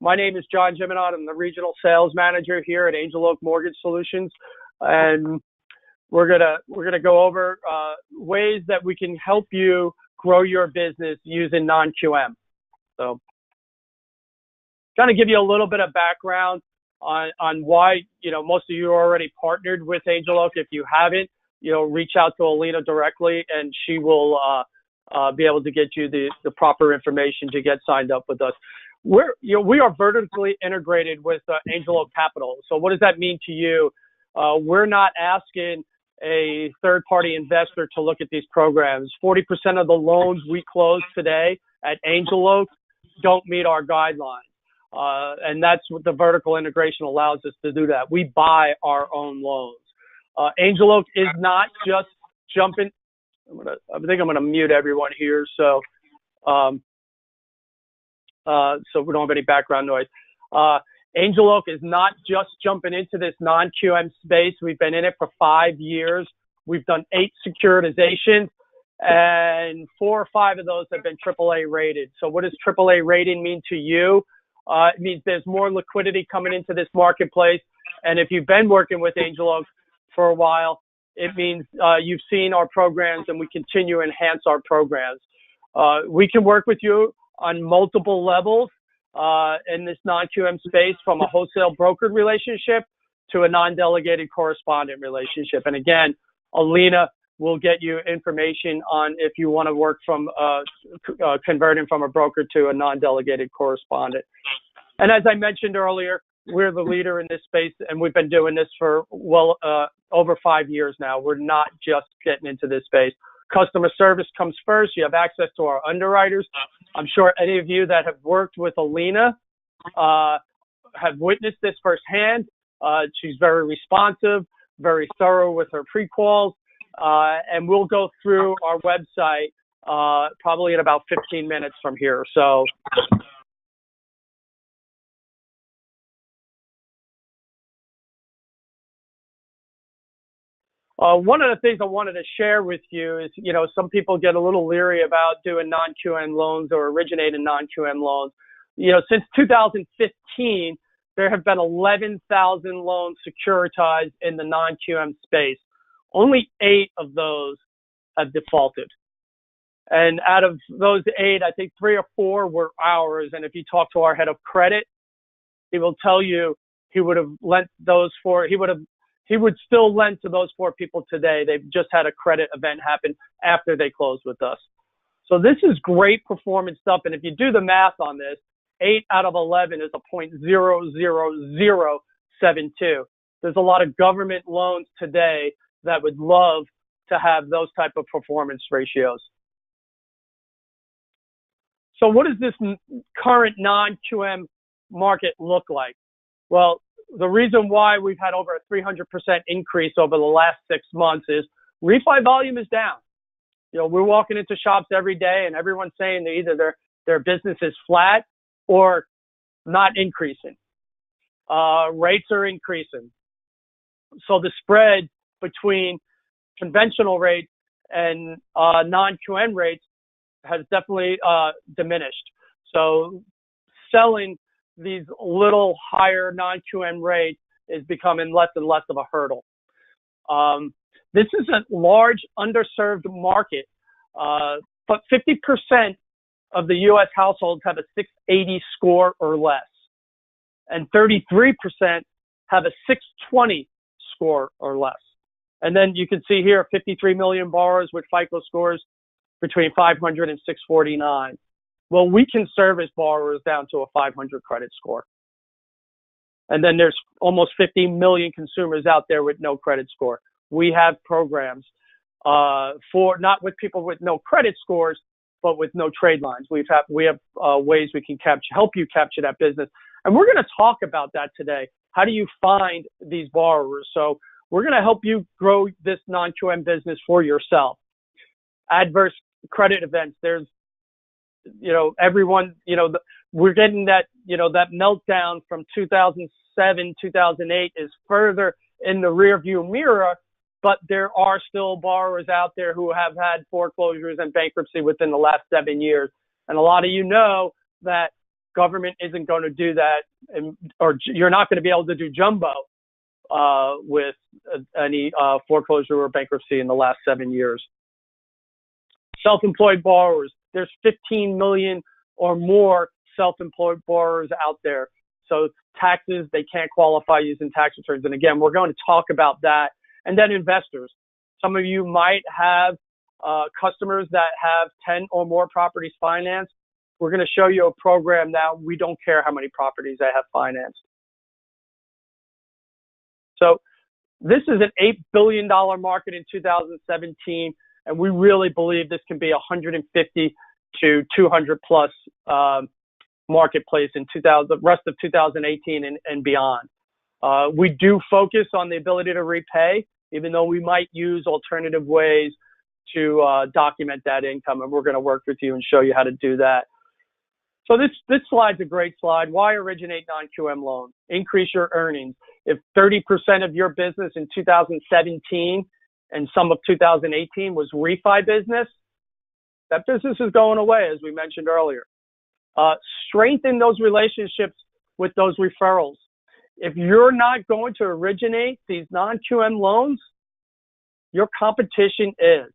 My name is John Jiminot. I'm the Regional Sales Manager here at Angel Oak Mortgage Solutions, and we're gonna go over ways that we can help you grow your business using non-QM. So, kind of give you a little bit of background on why most of you are already partnered with Angel Oak. If you haven't, reach out to Alina directly, and she will be able to get you the proper information to get signed up with us. We are vertically integrated with Angel Oak Capital. So what does that mean to you? We're not asking a third-party investor to look at these programs. 40% of the loans we close today at Angel Oak don't meet our guidelines. And that's what the vertical integration allows us to do that. We buy our own loans. Angel Oak is not just jumping. I think I'm gonna mute everyone here so we don't have any background noise. Angel Oak is not just jumping into this non-QM space. We've been in it for 5 years. We've done 8 securitizations, and 4 or 5 of those have been AAA rated. So what does AAA rating mean to you? It means there's more liquidity coming into this marketplace. And if you've been working with Angel Oak for a while, it means you've seen our programs, and we continue to enhance our programs. We can work with you on multiple levels in this non-QM space, from a wholesale brokered relationship to a non-delegated correspondent relationship. And again, Alina will get you information on if you want to work from converting from a broker to a non-delegated correspondent. And as I mentioned earlier, we're the leader in this space, and we've been doing this for over 5 years now. We're not just getting into this space. Customer service comes first. You have access to our underwriters. I'm sure any of you that have worked with Alina have witnessed this firsthand. She's very responsive, very thorough with her pre-calls, and we'll go through our website probably in about 15 minutes from here. So. One of the things I wanted to share with you is, some people get a little leery about doing non-QM loans or originating non-QM loans. Since 2015, there have been 11,000 loans securitized in the non-QM space. Only 8 of those have defaulted. And out of those 8, I think 3 or 4 were ours. And if you talk to our head of credit, he will tell you he would have lent those 4. He would still lend to those 4 people today. They've just had a credit event happen after they closed with us. So this is great performance stuff. And if you do the math on this, 8 out of 11 is a 0.00072. There's a lot of government loans today that would love to have those type of performance ratios. So what does this current non-QM market look like? Well, the reason why we've had over a 300% increase over the last 6 months is refi volume is down. We're walking into shops every day, and everyone's saying that either their business is flat or not increasing. Rates are increasing. So the spread between conventional rates and non-QM rates has definitely diminished. So selling these little higher non-QM rates is becoming less and less of a hurdle. This is a large underserved market, but 50% of the U.S. households have a 680 score or less, and 33% have a 620 score or less. And then you can see here 53 million borrowers with FICO scores between 500 and 649. Well, we can service borrowers down to a 500 credit score. And then there's almost 50 million consumers out there with no credit score. We have programs for not with people with no credit scores, but with no trade lines. We have ways we can help you capture that business. And we're going to talk about that today. How do you find these borrowers? So we're going to help you grow this non-QM business for yourself. Adverse credit events. There's everyone, we're getting that, that meltdown from 2007, 2008 is further in the rearview mirror, but there are still borrowers out there who have had foreclosures and bankruptcy within the last 7 years. And a lot of you know that government isn't going to do that, or you're not going to be able to do jumbo with any foreclosure or bankruptcy in the last 7 years. Self-employed borrowers, there's 15 million or more self-employed borrowers out there. So taxes, they can't qualify using tax returns. And again, we're going to talk about that. And then investors. Some of you might have customers that have 10 or more properties financed. We're going to show you a program now. We don't care how many properties they have financed. So this is an $8 billion market in 2017, and we really believe this can be 150 to 200 plus marketplace in the rest of 2018 and beyond. We do focus on the ability to repay, even though we might use alternative ways to document that income, and we're going to work with you and show you how to do that. So this slide's a great slide. Why originate non-QM loans? Increase your earnings. If 30% of your business in 2017 and some of 2018 was refi business, that business is going away, as we mentioned earlier. Strengthen those relationships with those referrals. If you're not going to originate these non-QM loans, your competition is.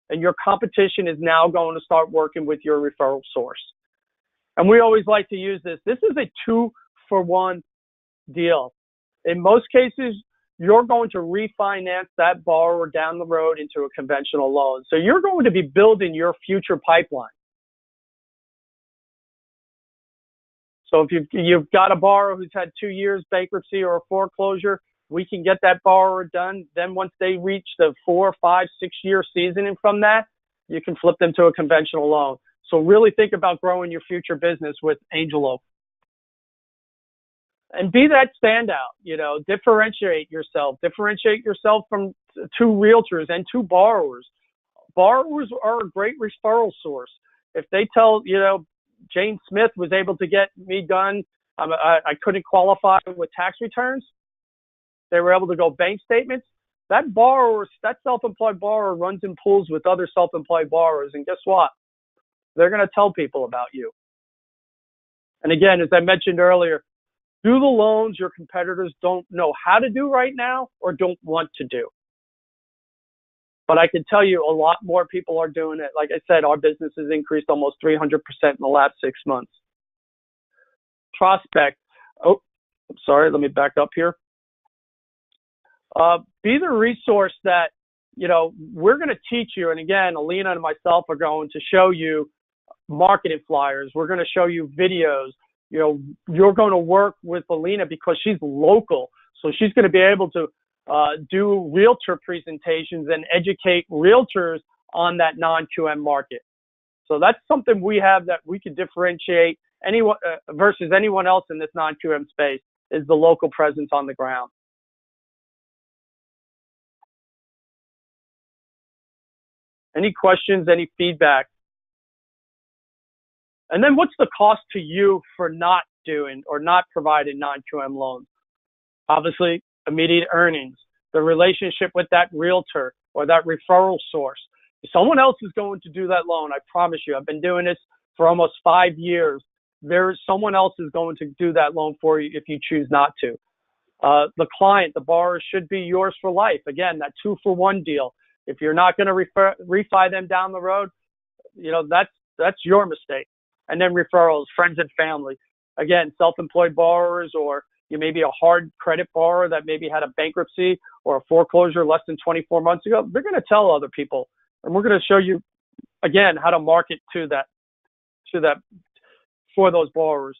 And your competition is now going to start working with your referral source. And we always like to use this. This is a 2-for-1 deal. In most cases, you're going to refinance that borrower down the road into a conventional loan. So you're going to be building your future pipeline. So if you've got a borrower who's had 2 years bankruptcy or a foreclosure, we can get that borrower done. Then once they reach the 4, 5, 6-year seasoning from that, you can flip them to a conventional loan. So really think about growing your future business with Angel Oak. And be that standout, differentiate yourself. Differentiate yourself from 2 realtors and 2 borrowers. Borrowers are a great referral source. If they tell, Jane Smith was able to get me done, I couldn't qualify with tax returns. They were able to go bank statements. That self-employed borrower runs in pools with other self-employed borrowers. And guess what? They're going to tell people about you. And again, as I mentioned earlier, do the loans your competitors don't know how to do right now or don't want to do. But I can tell you a lot more people are doing it. Like I said, our business has increased almost 300% in the last 6 months. Prospect. Oh, I'm sorry. Let me back up here. Be the resource that, we're going to teach you. And again, Alina and myself are going to show you marketing flyers. We're going to show you videos. You're going to work with Alina because she's local. So she's going to be able to do realtor presentations and educate realtors on that non-QM market. So that's something we have that we can differentiate anyone versus anyone else in this non-QM space is the local presence on the ground. Any questions, any feedback? And then what's the cost to you for not doing or not providing non-QM loans? Obviously, immediate earnings, the relationship with that realtor or that referral source. If someone else is going to do that loan, I promise you, I've been doing this for almost 5 years. Someone else is going to do that loan for you if you choose not to. The client, the borrower should be yours for life. Again, that 2-for-1 deal. If you're not going to refi them down the road, that's your mistake. And then referrals, friends and family. Again, self-employed borrowers, or you may be a hard credit borrower that maybe had a bankruptcy or a foreclosure less than 24 months ago. They're going to tell other people, and we're going to show you again how to market to that for those borrowers.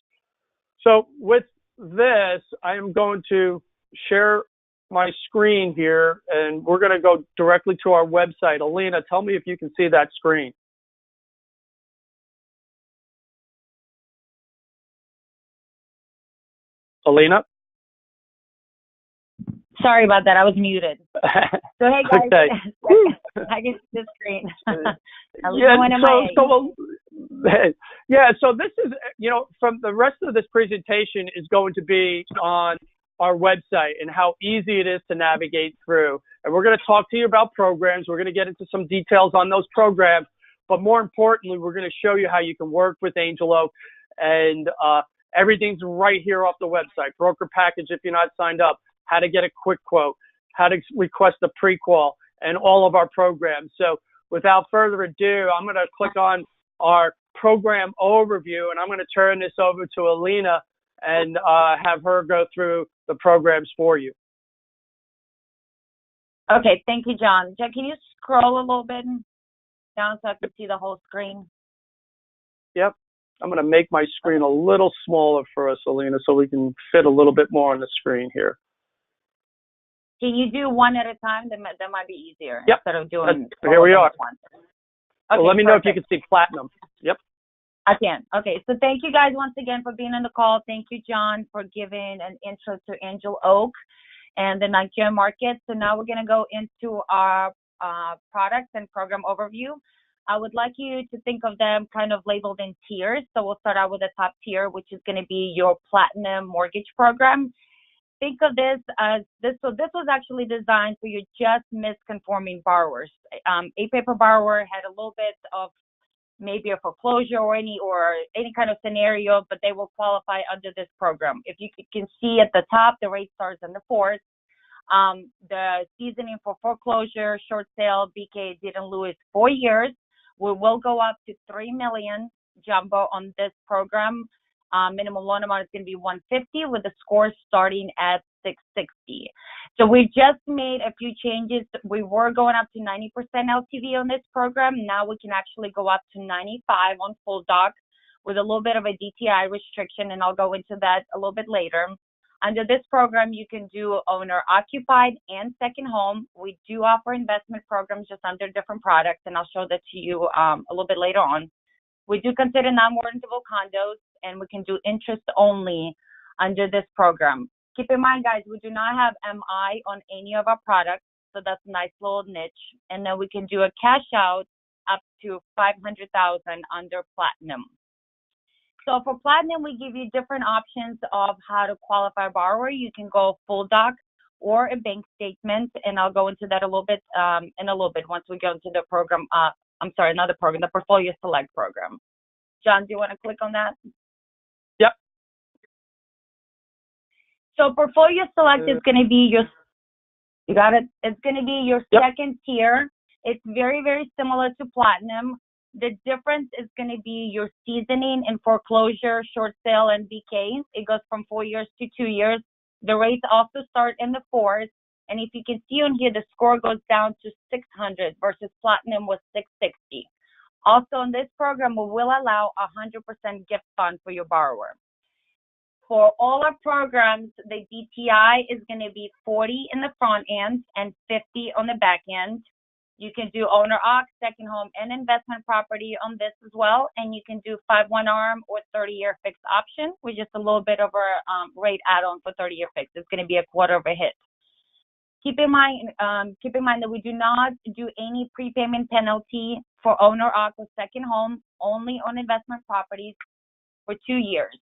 So with this, I am going to share my screen here, and we're going to go directly to our website. Alina, tell me if you can see that screen. Alina? Sorry about that. I was muted. So, hey, guys. Okay. I can see the screen. So this is, from the rest of this presentation is going to be on our website and how easy it is to navigate through. And we're going to talk to you about programs. We're going to get into some details on those programs. But more importantly, we're going to show you how you can work with Angel Oak and Everything's right here off the website. Broker package if you're not signed up, how to get a quick quote, how to request a pre-qual, and all of our programs. So without further ado, I'm going to click on our program overview, and I'm going to turn this over to Alina and have her go through the programs for you. Okay, thank you, John. John, can you scroll a little bit down so I can see the whole screen? Yep. I'm going to make my screen a little smaller for us, Alina, so we can fit a little bit more on the screen here. Can you do one at a time? That might be easier. Yep. Instead of doing here we are. One. Okay, well, let me perfect. know if you can see platinum. Yep. I can. Okay, so thank you guys once again for being on the call. Thank you, John, for giving an intro to Angel Oak and the Nigeria market. So now we're going to go into our products and program overview. I would like you to think of them kind of labeled in tiers. So we'll start out with the top tier, which is going to be your platinum mortgage program. Think of this as this. So this was actually designed for your just misconforming borrowers. A paper borrower had a little bit of maybe a foreclosure or any kind of scenario, but they will qualify under this program. If you can see at the top, the rate starts in the 4s. The seasoning for foreclosure, short sale, BK didn't lose 4 years. We will go up to $3 million jumbo on this program. Minimum loan amount is going to be $150 with the score starting at 660. So we just made a few changes. We were going up to 90% LTV on this program. Now we can actually go up to 95 on full doc with a little bit of a DTI restriction, and I'll go into that a little bit later. Under this program, you can do owner-occupied and second home. We do offer investment programs just under different products, and I'll show that to you a little bit later on. We do consider non-mortgageable condos, and we can do interest only under this program. Keep in mind, guys, we do not have MI on any of our products, so that's a nice little niche. And then we can do a cash out up to $500,000 under platinum. So for platinum, we give you different options of how to qualify a borrower. You can go full doc or a bank statement, and I'll go into that a little bit in a little bit once we go into the program. Another program, the Portfolio Select program. John, do you want to click on that? Yep. So Portfolio Select is going to be you got it? It's going to be your second tier. It's very, very similar to platinum. The difference is going to be your seasoning in foreclosure, short sale, and BK. It goes from 4 years to 2 years. The rates also start in the 4s. And if you can see on here, the score goes down to 600 versus platinum was 660. Also, in this program, we will allow 100% gift fund for your borrower. For all our programs, the DTI is going to be 40 in the front end and 50 on the back end. You can do owner-occ, second home, and investment property on this as well. And you can do 5/1 ARM or 30-year fixed option with just a little bit of a rate add-on for 30-year fixed. It's going to be a quarter of a hit. Keep in mind that we do not do any prepayment penalty for owner-occ or second home, only on investment properties for 2 years.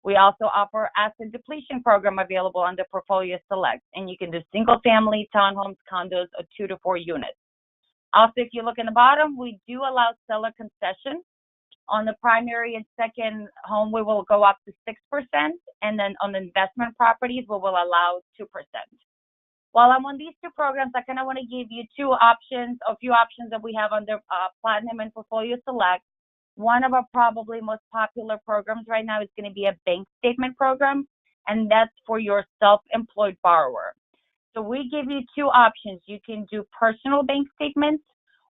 We also offer asset depletion program available under Portfolio Select, and you can do single-family, townhomes, condos, or 2 to 4 units. Also, if you look in the bottom, we do allow seller concession. On the primary and second home, we will go up to 6%, and then on the investment properties, we will allow 2%. While I'm on these two programs, I kind of want to give you a few options that we have under Platinum and Portfolio Select. One of our probably most popular programs right now is going to be a bank statement program, and that's for your self-employed borrower. So we give you two options. You can do personal bank statements,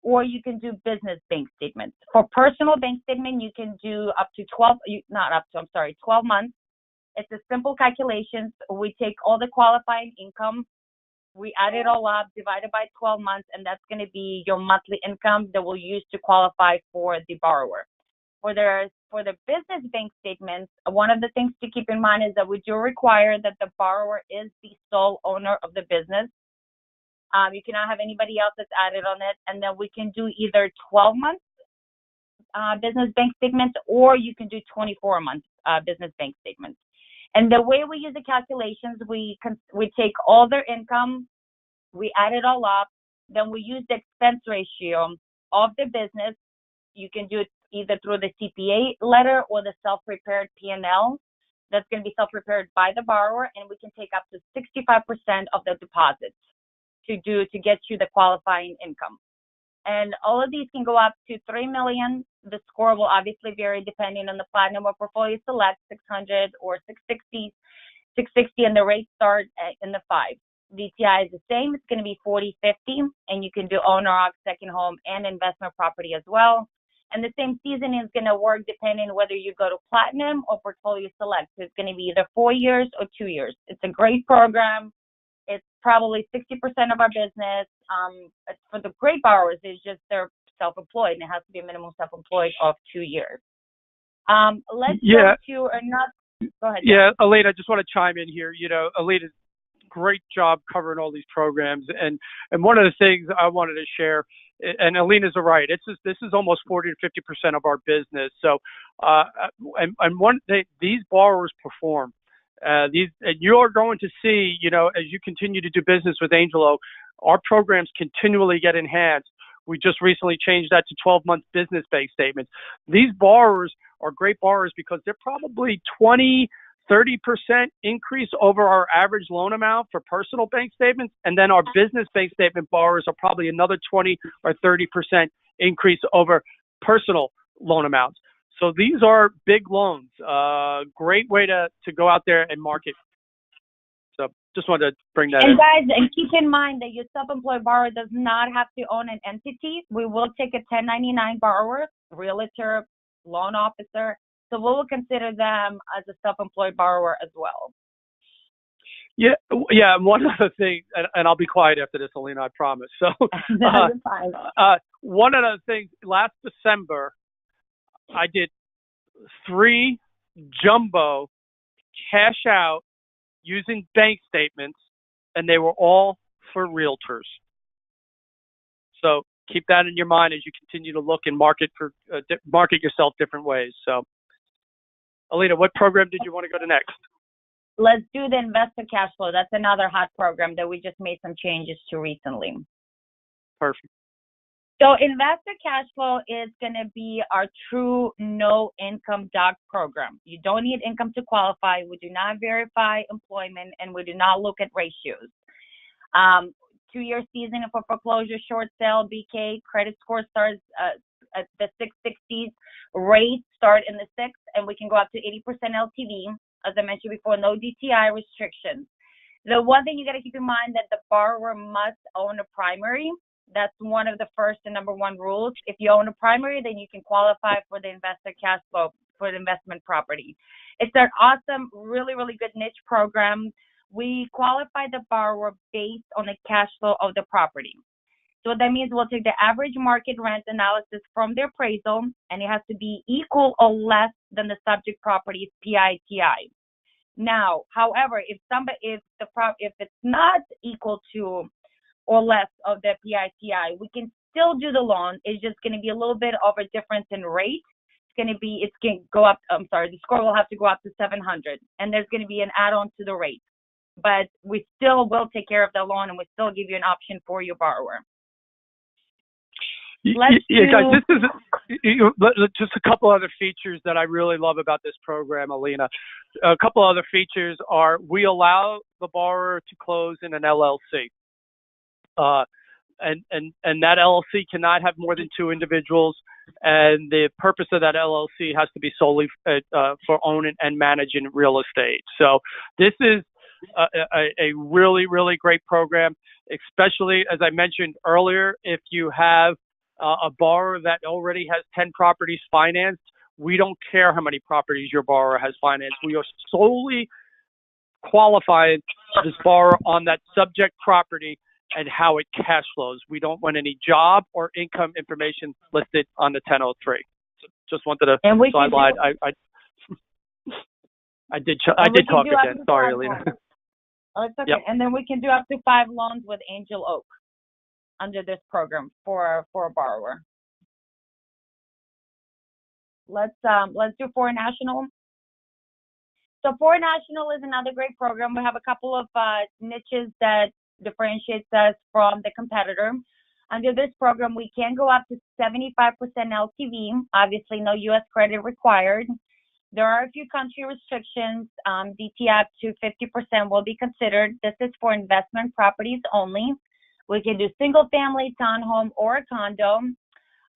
or you can do business bank statements. For personal bank statement, you can do up to 12 months. It's a simple calculation. We take all the qualifying income, we add it all up, divided by 12 months, and that's going to be your monthly income that we'll use to qualify for the borrower. For the business bank statements, one of the things to keep in mind is that we do require that the borrower is the sole owner of the business. You cannot have anybody else that's added on it, and then we can do either 12 months business bank statements, or you can do 24 months business bank statements. And the way we use the calculations, we take all their income, we add it all up, then we use the expense ratio of the business. You can do it either through the CPA letter or the self-prepared P&L. that's going to be self-prepared by the borrower, and we can take up to 65% of the deposits to get you the qualifying income. And all of these can go up to $3 million. The score will obviously vary depending on the platinum or portfolio select, 600 or 660, and the rates start in the 5. DTI is the same. It's going to be 40/50, and you can do owner, second home, and investment property as well. And the same season is going to work depending on whether you go to platinum or portfolio select. So it's going to be either 4 years or 2 years. It's a great program. It's probably 60% of our business. For the great borrowers, it's just they're self-employed, and it has to be a minimum self-employed of 2 years. Let's go to another. Go ahead. Yeah, Alina, I just want to chime in here. Alina, great job covering all these programs. And one of the things I wanted to share, and Alina's right, this is almost 40 to 50% of our business. So, these borrowers perform. And you're going to see, as you continue to do business with Angel Oak, our programs continually get enhanced. We just recently changed that to 12-month business-based statements. These borrowers are great borrowers because they're probably 20, 30% increase over our average loan amount for personal bank statements. And then our business-based statement borrowers are probably another 20 or 30% increase over personal loan amounts. So these are big loans. Great way to go out there and market. So just wanted to bring that in. And guys, and keep in mind that your self-employed borrower does not have to own an entity. We will take a 1099 borrower, realtor, loan officer. So we will consider them as a self-employed borrower as well. Yeah. One other thing, and I'll be quiet after this, Alina, I promise. So fine. One of the things, last December, I did 3 jumbo cash out using bank statements, and they were all for realtors. So keep that in your mind as you continue to look and market yourself different ways. So, Alina, what program did you want to go to next? Let's do the investor cash flow. That's another hot program that we just made some changes to recently. Perfect. So investor cash flow is going to be our true no income doc program. You don't need income to qualify. We do not verify employment, and we do not look at ratios. 2-year season for foreclosure, short sale, BK, credit score starts at the 660s. Rates start in the 6, and we can go up to 80% LTV. As I mentioned before, no DTI restrictions. The one thing you got to keep in mind that the borrower must own a primary. That's one of the first and number one rules. If you own a primary, then you can qualify for the investor cash flow for the investment property. It's an awesome, really, really good niche program. We qualify the borrower based on the cash flow of the property. So what that means, we'll take the average market rent analysis from the appraisal, and it has to be equal or less than the subject property's PITI. Now, however, if it's not equal to or less of the PITI, we can still do the loan. It's just going to be a little bit of a difference in rate. It's going to go up. The score will have to go up to 700, and there's going to be an add-on to the rate. But we still will take care of the loan, and we still give you an option for your borrower. Guys, this is just a couple other features that I really love about this program, Alina. A couple other features are we allow the borrower to close in an LLC. And that LLC cannot have more than 2 individuals, and the purpose of that LLC has to be solely for owning and managing real estate. So this is a really, really great program, especially, as I mentioned earlier, if you have a borrower that already has 10 properties financed. We don't care how many properties your borrower has financed. We are solely qualifying this borrower on that subject property and how it cash flows. We don't want any job or income information listed on the 1003. So just wanted to. And we so I lied. I did talk again. Sorry, Alina. Oh, it's okay. Yep. And then we can do up to 5 loans with Angel Oak under this program for a borrower. Let's do Foreign National. So Foreign National is another great program. We have a couple of niches that differentiates us from the competitor. Under this program, we can go up to 75% LTV. Obviously, no U.S. credit required. There are a few country restrictions. DT up to 50% will be considered. This is for investment properties only. We can do single family, townhome, or a condo.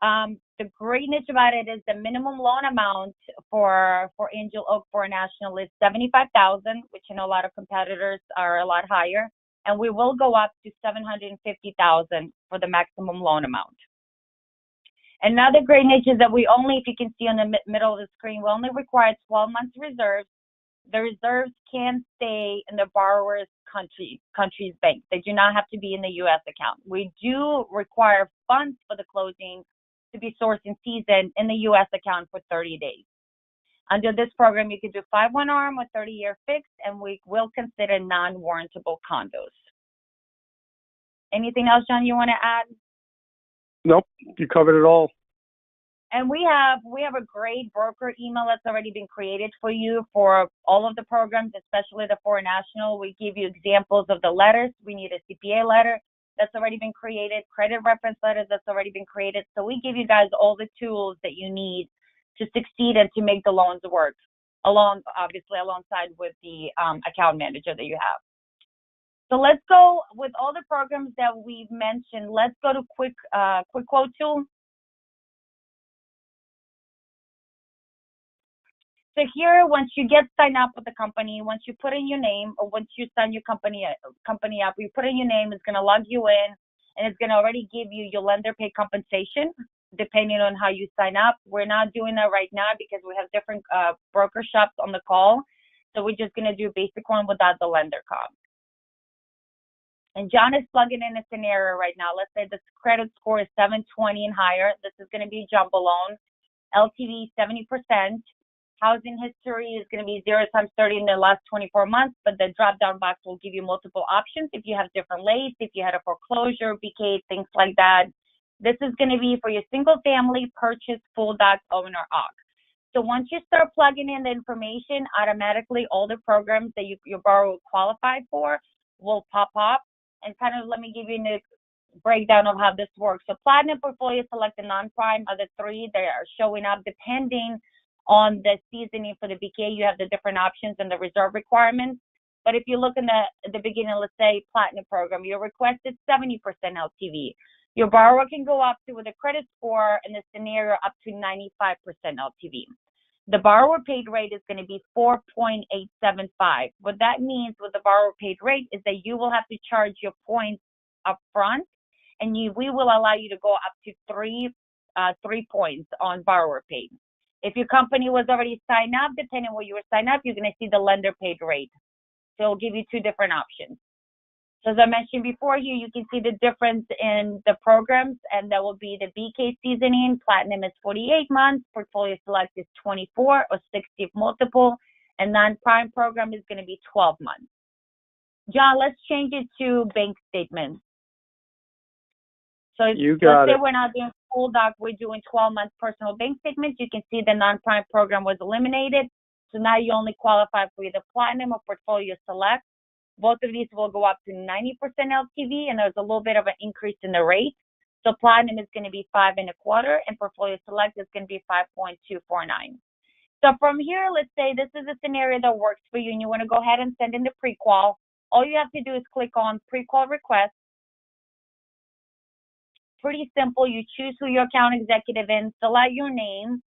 The greatness about it is the minimum loan amount for Angel Oak for National is $75,000, which I know a lot of competitors are a lot higher, and we will go up to $750,000 for the maximum loan amount. Another great niche is that we only, if you can see on the middle of the screen, we only require 12 months reserves. The reserves can stay in the borrower's country's bank. They do not have to be in the U.S. account. We do require funds for the closing to be sourced in season in the U.S. account for 30 days. Under this program, you can do 5/1 ARM with 30-year fixed, and we will consider non-warrantable condos. Anything else, John, you want to add? Nope, you covered it all. And we have a great broker email that's already been created for you for all of the programs, especially the Foreign National. We give you examples of the letters. We need a CPA letter that's already been created, credit reference letters that's already been created. So we give you guys all the tools that you need to succeed and to make the loans work, obviously alongside with the account manager that you have. So let's go with all the programs that we've mentioned. Let's go to quick quote tool. So here, once you get signed up with the company, once you put in your name, or once you sign your company up, you put in your name, it's going to log you in, and it's going to already give you your lender pay compensation, depending on how you sign up. We're not doing that right now because we have different broker shops on the call. So we're just going to do a basic one without the lender comp. And John is plugging in a scenario right now. Let's say the credit score is 720 and higher. This is going to be jumbo loan. LTV 70%. Housing history is going to be 0 times 30 in the last 24 months, but the drop-down box will give you multiple options if you have different lates, if you had a foreclosure, BK, things like that. This is going to be for your single-family purchase, full doc, owner, OC. So once you start plugging in the information, automatically all the programs that your borrower will qualify for will pop up. And kind of let me give you a breakdown of how this works. So Platinum, Portfolio Select, and Non-Prime are the three that are showing up depending on the seasoning for the BK. You have the different options and the reserve requirements. But if you look in the beginning, let's say Platinum program, your request is 70% LTV. Your borrower can go up to, with a credit score in the scenario, up to 95% LTV. The borrower paid rate is going to be 4.875. What that means with the borrower paid rate is that you will have to charge your points up front, and we will allow you to go up to three points on borrower paid. If your company was already signed up, depending on where you were signed up, you're going to see the lender paid rate. So it'll give you two different options. So as I mentioned before here, you can see the difference in the programs, and that will be the BK seasoning. Platinum is 48 months. Portfolio Select is 24 or 60 multiple. And non-prime program is going to be 12 months. John, let's change it to bank statements. So let's say we're not doing full doc, we're doing 12-month personal bank statements. You can see the non-prime program was eliminated. So now you only qualify for either Platinum or Portfolio Select. Both of these will go up to 90% LTV, and there's a little bit of an increase in the rate. So Platinum is going to be 5.25%, and Portfolio Select is going to be 5.249. So from here, let's say this is a scenario that works for you, and you want to go ahead and send in the pre-qual. All you have to do is click on pre-qual request. Pretty simple. You choose who your account executive is, fill out your name,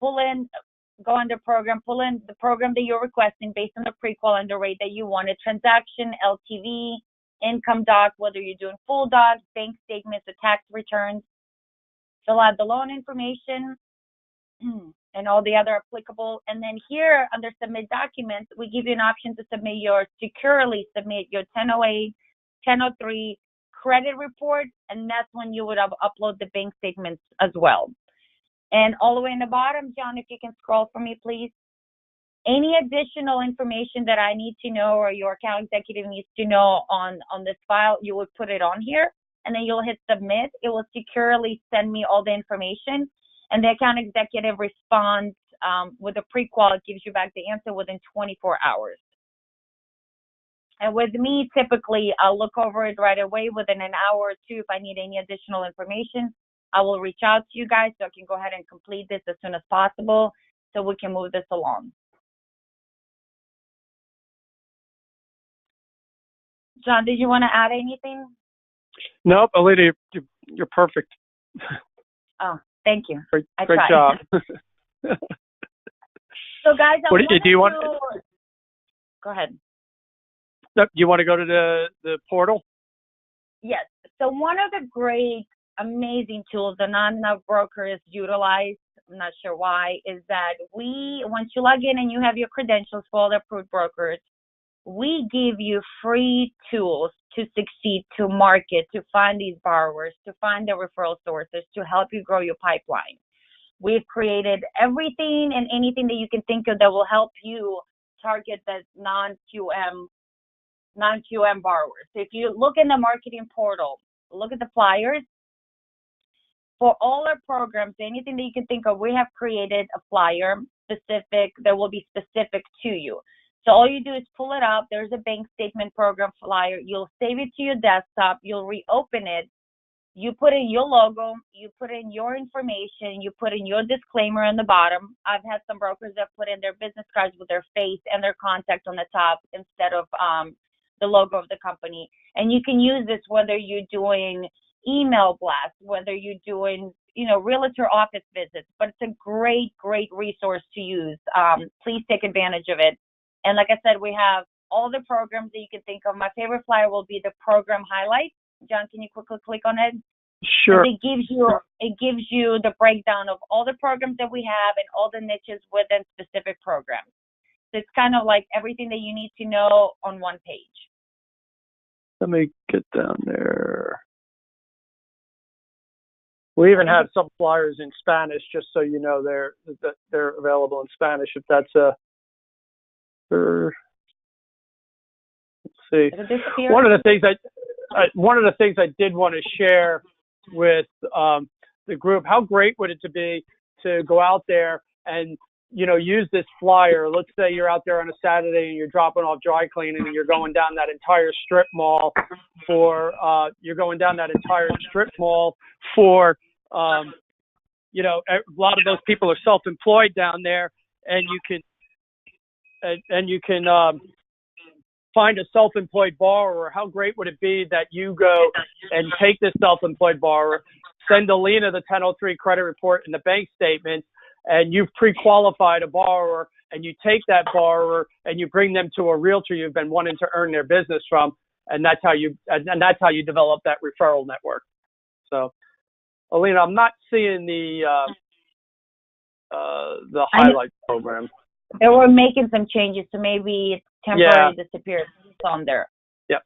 go under program, pull in the program that you're requesting based on the pre-qual and the rate that you want, a transaction, LTV, income doc, whether you're doing full doc, bank statements, or tax returns. Fill out the loan information and all the other applicable. And then here under submit documents, we give you an option to securely submit your 1008, 1003 credit report, and that's when you would upload the bank statements as well. And all the way in the bottom, John, if you can scroll for me, please. Any additional information that I need to know or your account executive needs to know on this file, you would put it on here, and then you'll hit submit. It will securely send me all the information, and the account executive responds with a pre-qual. It gives you back the answer within 24 hours. And with me, typically, I'll look over it right away within an hour or two if I need any additional information. I will reach out to you guys so I can go ahead and complete this as soon as possible so we can move this along. John, did you want to add anything? Nope, Alina, you're perfect. Oh, thank you. Great tried. job. So, guys, do you want? Go ahead. Do you want to go to the portal? Yes. So one of the great, amazing tools that not enough brokers utilize, I'm not sure why, is that once you log in and you have your credentials for all the approved brokers, we give you free tools to succeed, to market, to find these borrowers, to find the referral sources, to help you grow your pipeline. We've created everything and anything that you can think of that will help you target the non-QM borrowers. So if you look in the marketing portal, look at the flyers. For all our programs, anything that you can think of, we have created a flyer specific that will be specific to you. So all you do is pull it up. There's a bank statement program flyer. You'll save it to your desktop. You'll reopen it. You put in your logo. You put in your information. You put in your disclaimer on the bottom. I've had some brokers that put in their business cards with their face and their contact on the top instead of the logo of the company. And you can use this whether you're doing email blasts, whether you're doing, realtor office visits, but it's a great, great resource to use. Please take advantage of it. And like I said, we have all the programs that you can think of. My favorite flyer will be the program highlights. John, can you quickly click on it? Sure. It gives you the breakdown of all the programs that we have and all the niches within specific programs. So it's kind of like everything that you need to know on one page. Let me get down there. We even have some flyers in Spanish, just so you know they're available in Spanish. If that's let's see. One of the things I did want to share with the group, how great would it be to go out there and use this flyer. Let's say you're out there on a Saturday and you're dropping off dry cleaning and you're going down that entire strip mall for a lot of those people are self-employed down there, and you can find a self-employed borrower. How great would it be that you go and take this self-employed borrower, send Alina the 1003 credit report and the bank statement, and you've pre-qualified a borrower, and you take that borrower and you bring them to a realtor you've been wanting to earn their business from, and that's how you develop that referral network. So, Alina, I'm not seeing the highlight program. They were making some changes, so maybe it's temporarily disappeared on there. Yep.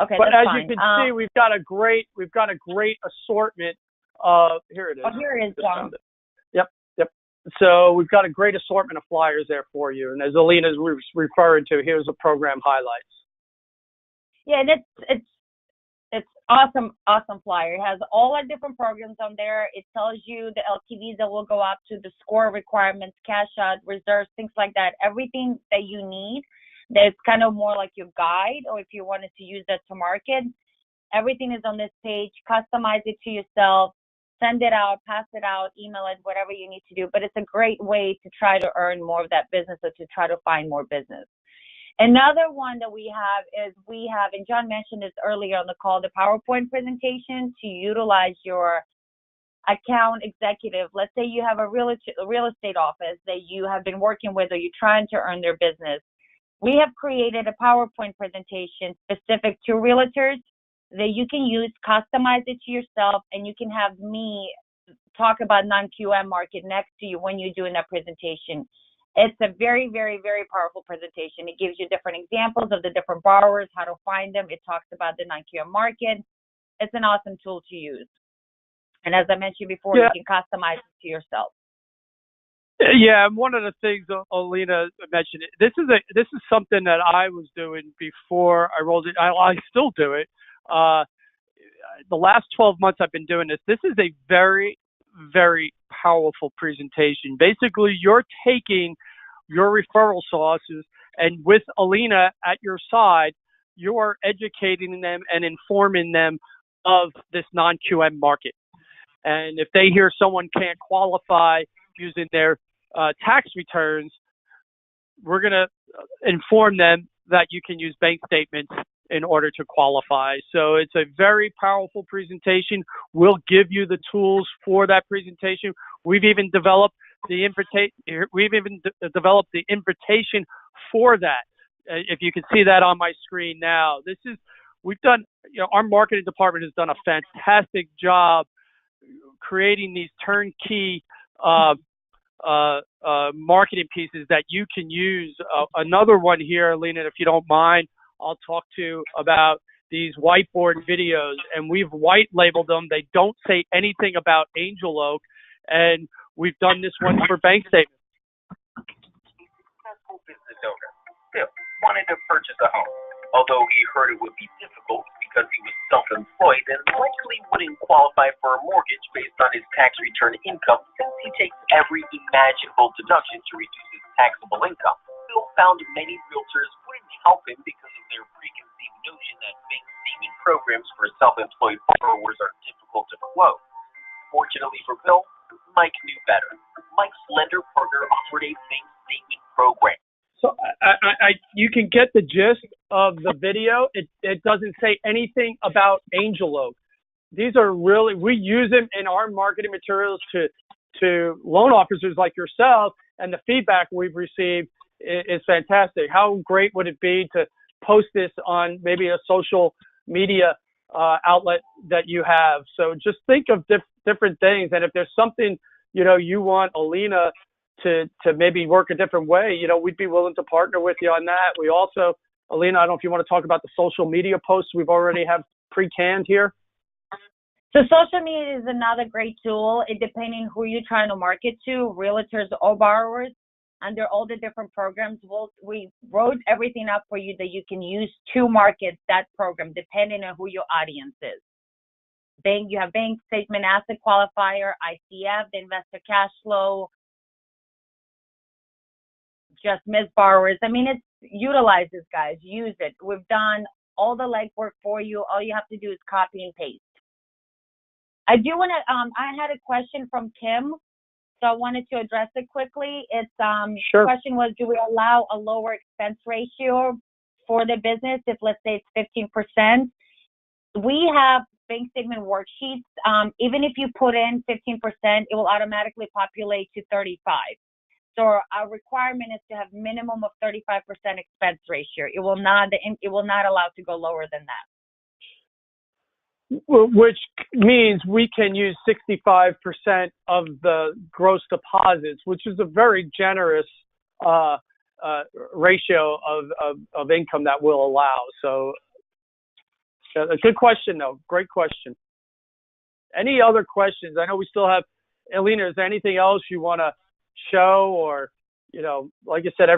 Okay, but that's as fine. you can see, we've got a great assortment of. Here it is. Oh, here it is, John. Yep. So we've got a great assortment of flyers there for you, and as Alina is referring to, here's the program highlights. Yeah, and it's awesome flyer. It has all our different programs on there. It tells you the LTVs that will go up to, the score requirements, cash out, reserves, things like that. Everything that you need. That's kind of more like your guide, or if you wanted to use that to market, everything is on this page. Customize it to yourself, send it out, pass it out, email it, whatever you need to do. But it's a great way to try to earn more of that business, or to try to find more business. Another one that we have, and John mentioned this earlier on the call, the PowerPoint presentation to utilize your account executive. Let's say you have a real estate office that you have been working with, or you're trying to earn their business. We have created a PowerPoint presentation specific to realtors that you can use, customize it to yourself, and you can have me talk about non-QM market next to you when you're doing that presentation. It's a very, very, very powerful presentation. It gives you different examples of the different borrowers, how to find them. It talks about the non-QM market. It's an awesome tool to use. And as I mentioned before, you can customize it to yourself. Yeah, and one of the things Alina mentioned, this is something that I was doing before I rolled it. I still do it. The last 12 months I've been doing this. This is a very, very powerful presentation. Basically, you're taking your referral sources, and with Alina at your side, you are educating them and informing them of this non-QM market. And if they hear someone can't qualify using their tax returns, we're going to inform them that you can use bank statements in order to qualify. So it's a very powerful presentation. We'll give you the tools for that presentation. We've even developed the invitation for that. If you can see that on my screen now, we've done, our marketing department has done a fantastic job creating these turnkey marketing pieces that you can use. Another one here, Lena, if you don't mind, I'll talk to about these whiteboard videos, and we've white labeled them. They don't say anything about Angel Oak, and we've done this one for bank statements. Successful business owner, Bill, wanted to purchase a home, although he heard it would be difficult because he was self-employed and likely wouldn't qualify for a mortgage based on his tax return income since he takes every imaginable deduction to reduce his taxable income. Bill found many realtors wouldn't help him because of their preconceived notion that bank statement programs for self-employed borrowers are difficult to quote. Fortunately for Bill, Mike knew better. Mike's lender partner offered a bank statement program. So you can get the gist of the video. It doesn't say anything about Angel Oak. These are really, we use them in our marketing materials to loan officers like yourself, and the feedback we've received is fantastic. How great would it be to post this on maybe a social media outlet that you have? So just think of different things, and if there's something you want Alina to maybe work a different way, we'd be willing to partner with you on that. We also, Alina, I don't know if you want to talk about the social media posts we've already have pre-canned here. So social media is another great tool. It depending who you're trying to market to, realtors or borrowers, under all the different programs. We wrote everything up for you that you can use to market that program, depending on who your audience is. You have bank statement, asset qualifier, ICF, the investor cash flow, just miss borrowers. I mean, utilize this, guys. Use it. We've done all the legwork for you. All you have to do is copy and paste. I do want to, I had a question from Kim, so I wanted to address it quickly. It's, Sure. The question was, do we allow a lower expense ratio for the business if, let's say, it's 15%? We have bank statement worksheets. Even if you put in 15%, it will automatically populate to 35. So our requirement is to have minimum of 35% expense ratio. It will not allow to go lower than that. Which means we can use 65% of the gross deposits, which is a very generous ratio of income that we'll allow. So a good question, though. Great question. Any other questions? I know we still have, Alina, is there anything else you want to show? Or, like I said,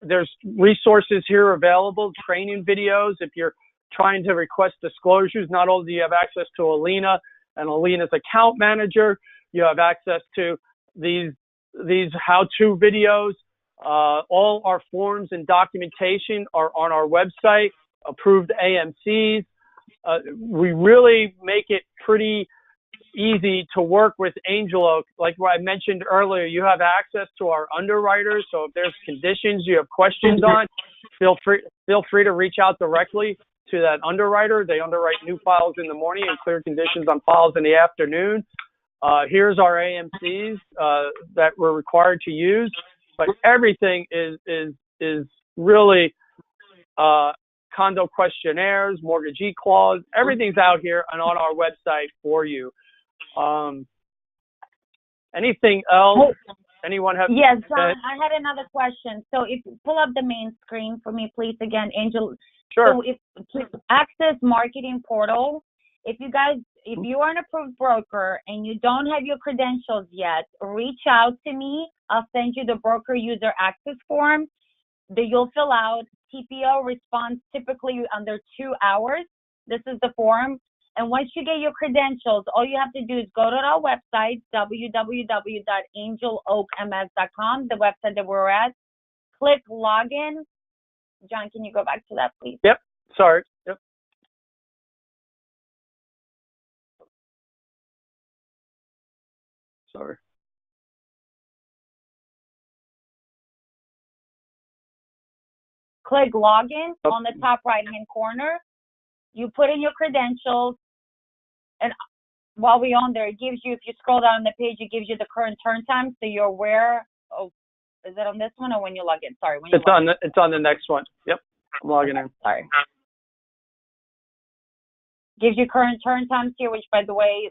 there's resources here available, training videos. If you're trying to request disclosures, not only do you have access to Alina and Alina's account manager, you have access to these how-to videos. All our forms and documentation are on our website, approved AMCs. We really make it pretty easy to work with Angel Oak. Like what I mentioned earlier, you have access to our underwriters. So if there's conditions you have questions on, feel free to reach out directly to that underwriter. They underwrite new files in the morning and clear conditions on files in the afternoon. Here's our AMCs that we're required to use, but everything is really condo questionnaires, mortgage e-clause, everything's out here and on our website for you. Anything else? Anyone have? Yes, John, I had another question. So if you pull up the main screen for me, please, again, Angel. Sure. So to access marketing portal, if you are an approved broker and you don't have your credentials yet, reach out to me. I'll send you the broker user access form that you'll fill out. TPO responds typically under 2 hours. This is the form. And once you get your credentials, all you have to do is go to our website, www.angeloakms.com, the website that we're at. Click login. John, can you go back to that, please? Yep. Sorry. Yep. Sorry. Click login on the top right-hand corner. You put in your credentials, and while we're on there, it gives you, if you scroll down the page, it gives you the current turn time, so you're aware. Oh, is it on this one or when you log in? Sorry, when you log in. It's on the next one. Yep, I'm logging in. Sorry. Gives you current turn times here, which, by the way,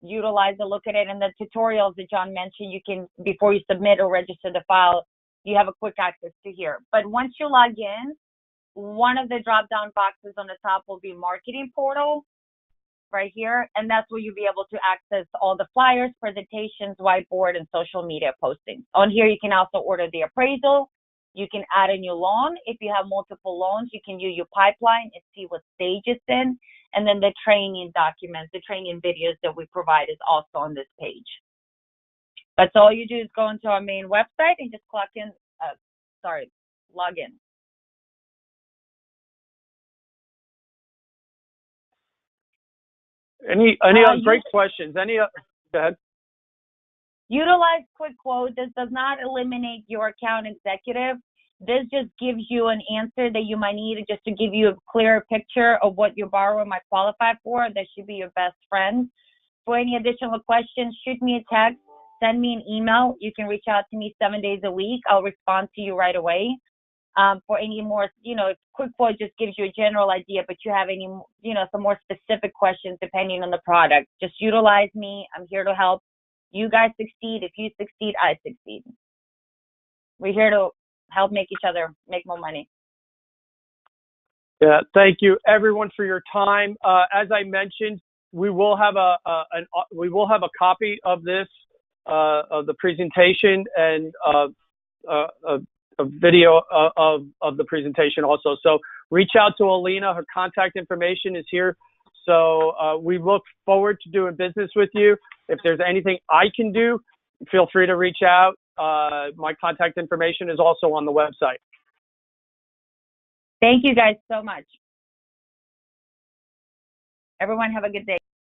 utilize to look at it. And the tutorials that John mentioned, you can, before you submit or register the file, you have a quick access to here. But once you log in, one of the drop-down boxes on the top will be Marketing Portal right here, and that's where you'll be able to access all the flyers, presentations, whiteboard, and social media postings. On here, you can also order the appraisal. You can add a new loan. If you have multiple loans, you can view your pipeline and see what stage it's in. And then the training documents, the training videos that we provide is also on this page. That's all you do is go into our main website and just log in. Any other great questions? Go ahead. Utilize Quick Quote. This does not eliminate your account executive. This just gives you an answer that you might need just to give you a clearer picture of what your borrower might qualify for. That should be your best friend. For any additional questions, shoot me a text, send me an email. You can reach out to me 7 days a week. I'll respond to you right away. For any more, Quick Quote just gives you a general idea, but you have any, some more specific questions depending on the product, just utilize me. I'm here to help you guys succeed. If you succeed, I succeed. We're here to help make each other make more money. Yeah, thank you everyone for your time. As I mentioned, we will have a copy of this of the presentation and a video of the presentation also. So reach out to Alina. Her contact information is here. So we look forward to doing business with you. If there's anything I can do, feel free to reach out. My contact information is also on the website. Thank you guys so much. Everyone have a good day.